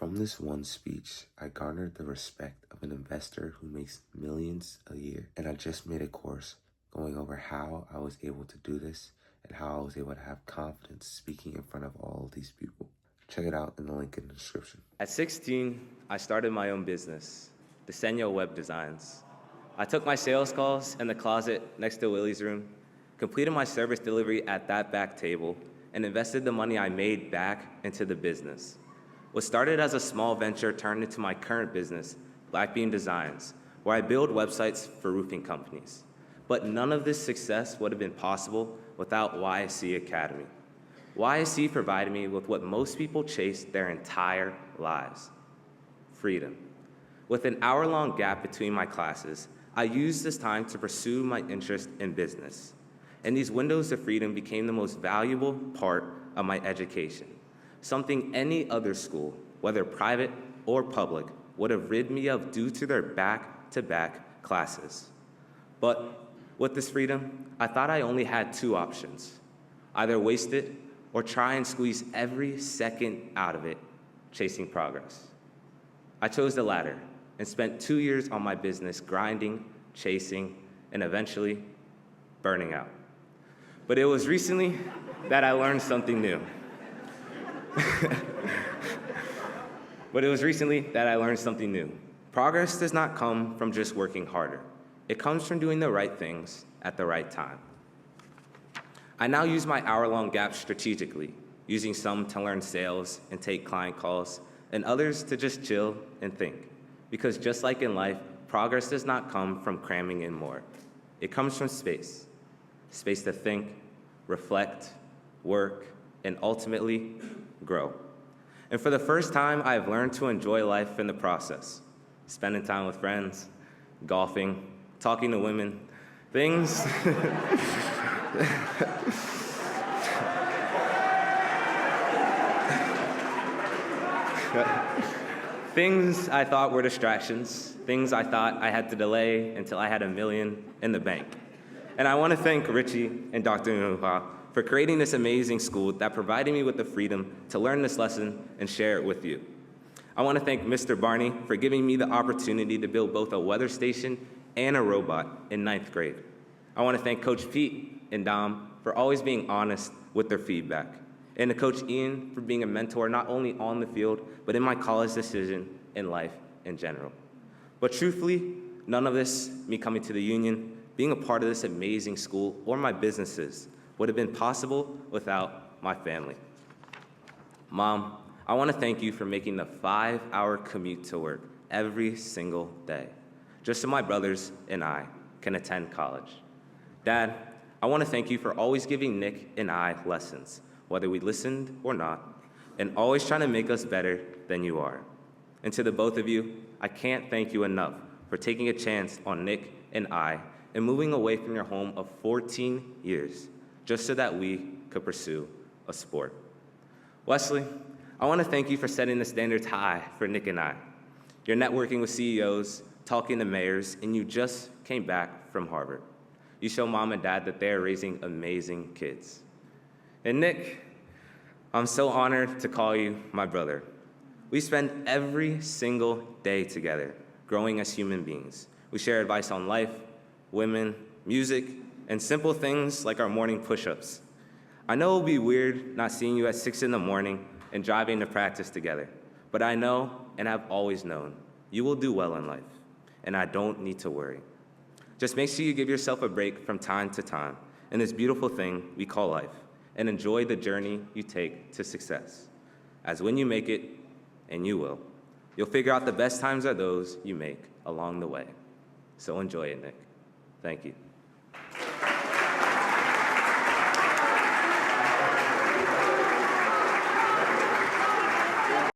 From this one speech, I garnered the respect of an investor who makes millions a year, and I just made a course going over how I was able to do this and how I was able to have confidence speaking in front of all of these people. Check it out in the link in the description. At 16, I started my own business, Diseño Web Designs. I took my sales calls in the closet next to Willie's room, completed my service delivery at that back table, and invested the money I made back into the business. What started as a small venture turned into my current business, Blackbeam Designs, where I build websites for roofing companies. But none of this success would have been possible without YSC Academy. YSC provided me with what most people chase their entire lives: freedom. With an hour-long gap between my classes, I used this time to pursue my interest in business. And these windows of freedom became the most valuable part of my education, something any other school, whether private or public, would have rid me of due to their back-to-back classes. But with this freedom, I thought I only had two options: either waste it or try and squeeze every second out of it, chasing progress. I chose the latter and spent 2 years on my business grinding, chasing, and eventually burning out. But it was recently that I learned something new. Progress does not come from just working harder. It comes from doing the right things at the right time. I now use my hour-long gaps strategically, using some to learn sales and take client calls, and others to just chill and think. Because just like in life, progress does not come from cramming in more. It comes from space. Space to think, reflect, work, and ultimately grow. And for the first time, I have learned to enjoy life in the process. Spending time with friends, golfing, talking to women, things things I thought were distractions, things I thought I had to delay until I had $1 million in the bank. And I want to thank Richie and Dr. Nuha for creating this amazing school that provided me with the freedom to learn this lesson and share it with you. I want to thank Mr. Barney for giving me the opportunity to build both a weather station and a robot in 9th grade. I want to thank Coach Pete and Dom for always being honest with their feedback, and to Coach Ian for being a mentor not only on the field, but in my college decision in life in general. But truthfully, none of this, me coming to the Union, being a part of this amazing school, or my businesses, would have been possible without my family. Mom, I want to thank you for making the 5-hour commute to work every single day, just so my brothers and I can attend college. Dad, I want to thank you for always giving Nick and I lessons, whether we listened or not, and always trying to make us better than you are. And to the both of you, I can't thank you enough for taking a chance on Nick and I and moving away from your home of 14 years, just so that we could pursue a sport. Wesley, I want to thank you for setting the standards high for Nick and I. You're networking with CEOs, talking to mayors, and you just came back from Harvard. You show Mom and Dad that they're raising amazing kids. And Nick, I'm so honored to call you my brother. We spend every single day together, growing as human beings. We share advice on life, women, music, and simple things like our morning push-ups. I know it'll be weird not seeing you at 6 in the morning and driving to practice together, but I know and have always known you will do well in life, and I don't need to worry. Just make sure you give yourself a break from time to time in this beautiful thing we call life, and enjoy the journey you take to success. As when you make it, and you will, you'll figure out the best times are those you make along the way. So enjoy it, Nick. Thank you.